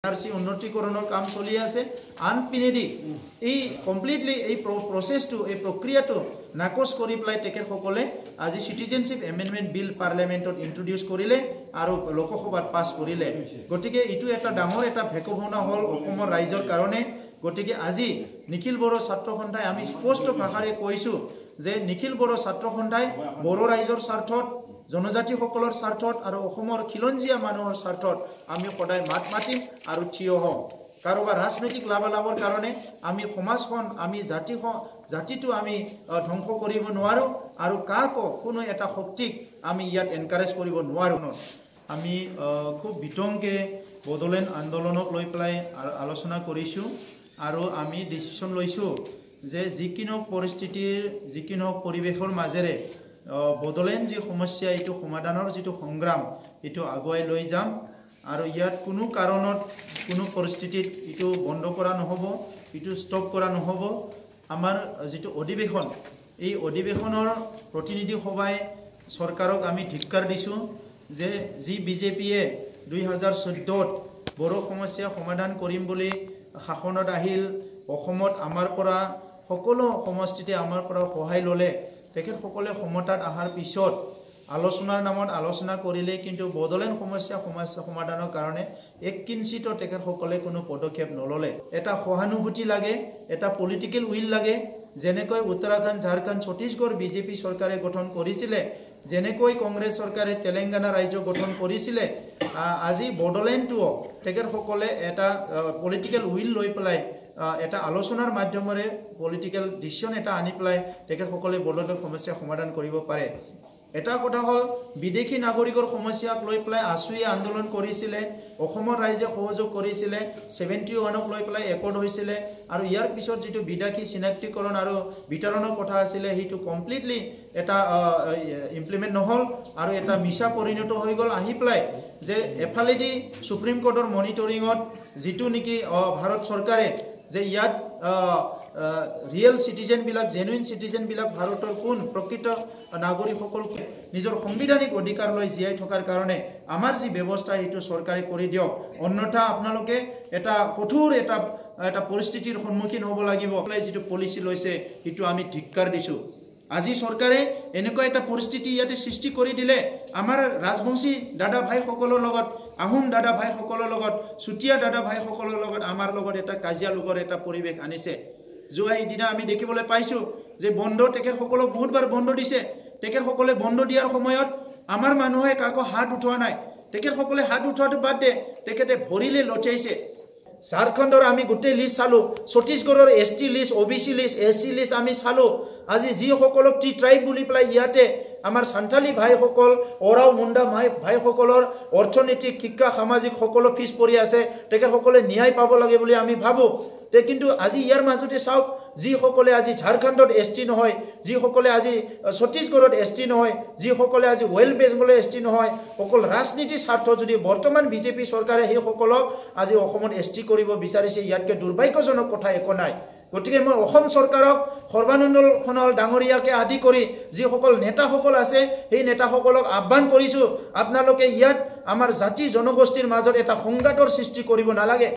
আৰসি উন্নতিকৰণেৰ কাম চলি আছে আনপিনেদি এই কমপ্লিটলি এই প্ৰসেসটো এই প্ৰক্ৰিয়াটো নাকচ কৰি পেলাই তেখেতসকলে আজি সিটিজেনশিপ এমেন্ডমেন্ট বিল পাৰ্লামেন্টত ইন্ট্ৰোডিউস কৰিলে আৰু লোকসভাত পাস কৰিলে গতিকে ইটো এটা ডাঙৰ এটা ভেকভাৱনা হল অসমৰ ৰাইজৰ কাৰণে গতিকে আজি নিখিল বড়ো ছাত্ৰ সন্থাই আমি স্পষ্ট ভাষাৰে কৈছো যে নিখিল বড়ো ছাত্ৰ সন্থাই বড়ো ৰাইজৰ স্বাৰ্থত জনজাতি সকলৰ স্বাৰ্থত আৰু অসমৰ খিলঞ্জিয়া মানুহৰ স্বাৰ্থত আমি সদায় মাত মাতিম আৰু থিয় হম কাৰোবাৰ ৰাজনৈতিক লাভালাভৰ কাৰণে আমি সমাজখন আমি জাতিটো আমি ধ্বংস কৰিব নোৱাৰো আৰু কাকো কোনো এটা শক্তিক আমি ইয়াত এনকাৰেজ কৰিব নোৱাৰো আমি খুব বিতংকে বদলেণ্ড আন্দোলনক লৈ পেলাই আলোচনা কৰিছো আৰু আমি ডিসিশন লৈছো যে যিকিনো পৰিস্থিতিৰ যিকিনো পৰিৱেশৰ মাজেৰে বদলেন যে সমস্যা এটো সমাধানৰ যেটো সংগ্ৰাম এটো আগুৱাই লৈ যাম আৰু ইয়াত কোনো কাৰণত কোনো পৰিস্থিতিত এটো বন্ধ কৰা নহব এটো ষ্টপ কৰা নহব আমাৰ যেটো অধিবেশন এই অধিবেশনৰ প্ৰতিনিধি সভাই সৰকাৰক আমি ধিক্কাৰ দিছো যে জি বিজেপিয়ে 2014ত বড় সমস্যা সমাধান কৰিম বুলি শাসনত আহিল অসমত আমাৰ পৰা সকলো সমষ্টিতে আমাৰ পৰা সহায় ললে তেখেতসকলে ক্ষমতাত আহাৰ পিছত আলোচনাৰ নামত আলোচনা কৰিলে কিন্তু বদলেন সমস্যা সমাধানৰ কাৰণে এক কিঞ্চিত তেখেতসকলে কোনো পদক্ষেপ নললে এটা সহানুভূতি লাগে এটা পলিটিক্যাল উইল লাগে যেনেকৈ উত্তৰাখণ্ড ঝাৰখণ্ড ছত্তীশগড় বিজেপি চৰকাৰে গঠন কৰিছিলে যেনেকৈ কংগ্ৰেছ চৰকাৰে তেলেংগানা ৰাজ্য গঠন কৰিছিলে আজি বদলেণ্ডটো তেখেতসকলে এটা পলিটিক্যাল উইল লৈ পেলাই এটা আলোচনাৰ মাধ্যমেৰে পলিটিক্যাল ডিসিশন এটা আনি পেলাই তেখেতসকলে বদলেণ্ড সমস্যা সমাধান কৰিব পাৰে এটা কথা হল বিদেশী নাগৰিকৰ সমস্যাক লৈ পেলাই আছুয়ে আন্দোলন কৰিছিলে অসমৰ ৰাইজে সহযোগ কৰিছিলে 71ক লৈ পেলাই একৰ্ড হৈছিলে আৰু ইয়াৰ পিছত যেটো বিদেশী চিনাক্তিকৰণ আৰু বিতৰণৰ কথা আছিল হেতু কমপ্লিটলি এটা ইমপ্লিমেন্ট নহল আৰু এটা মিছা পৰিণত হৈ গল আহি পেলাই যে এফালেদি সুপ্ৰিম কোৰ্টৰ মনিটৰিঙত যেটো নেকি ভাৰত চৰকাৰে যে ইয়াত ৰিয়েল সিটিজেন বিলাক জেনুইন সিটিজেন বিলাক ভাৰতৰ কোন প্ৰকৃত নাগৰিকসকলক নিজৰ সাংবিধানিক অধিকাৰ লৈ জিয়াই থকাৰ কাৰণে আমাৰ যি ব্যৱস্থা হেতু চৰকাৰে কৰি দিয়ক অন্যথা আপোনালোকে এটা কঠোৰ এটা পৰিস্থিতিৰ সন্মুখীন হ'ব লাগিব যেটো পলিচি লৈছে হেতু আমি ধিক্কাৰ দিছো আজি চৰকাৰে এনেকুৱা এটা পৰিস্থিতি ইয়াতে সৃষ্টি কৰি দিলে আমাৰ ৰাজবংশী দাদা ভাই সকলৰ লগত আহোম দাদা ভাই সকলৰ লগত চুটিয়া দাদা ভাই সকলৰ লগত আমাৰ লগত এটা কাজিয়া লগৰ এটা পৰিৱেশ আনিছে যোৱাই দিনা আমি দেখিবলৈ পাইছো যে বন্ধ তেখেতসকলক বহুতবাৰ বন্ধ দিছে তেখেতসকলে বন্ধ দিয়াৰ সময়ত আমাৰ মানুহে কাকো হাত উঠোৱা নাই তেখেতসকলে হাত উঠোৱাটো বাদ দে তেখেতে ভৰিলে লচাইছে ঝাৰখণ্ডৰ আমি গোটেই লিষ্ট চালো ছত্তীশগড়ৰ ST list OBC list SC list আমি চালো আজি যি সকলক টি ট্ৰাইব বুলি পেলাই ইয়াতে আমাৰ সান্থালী ভাইসকল ওৰাও মুণ্ডা ভাইসকলৰ অৰ্থনৈতিক শিক্ষা সামাজিক সকলো পিছ পৰি আছে তেখেতসকলে ন্যায় পাব লাগে বুলি আমি ভাবো কিন্তু আজি ইয়াৰ মাজতে চাওক যি সকলে আজি ঝাৰখণ্ডত এসটি নহয় যি সকলে আজি ছত্তীশগড়ত এসটি নহয় যি সকলে আজি ওয়েল বেংগলৰ এসটি নহয় সকল ৰাজনীতি স্বাৰ্থ যদি বৰ্তমান বিজেপি চৰকাৰে সেই সকলক আজি অসমত এসটি কৰিব বিচাৰিছে ইয়াতকে দুৰ্ভাগ্যজনক কথা একো নাই গতিকে মই অসম চৰকাৰক সৰ্বানন্দ সোণোৱাল ডাঙৰীয়াকে আদি কৰি যি সকল নেতাসকল আছে সেই নেতাসকলক আহ্বান কৰিছো আপোনালোকে ইয়াত আমাৰ জাতি জনগোষ্ঠীৰ মাজত এটা সংঘাতৰ সৃষ্টি কৰিব নালাগে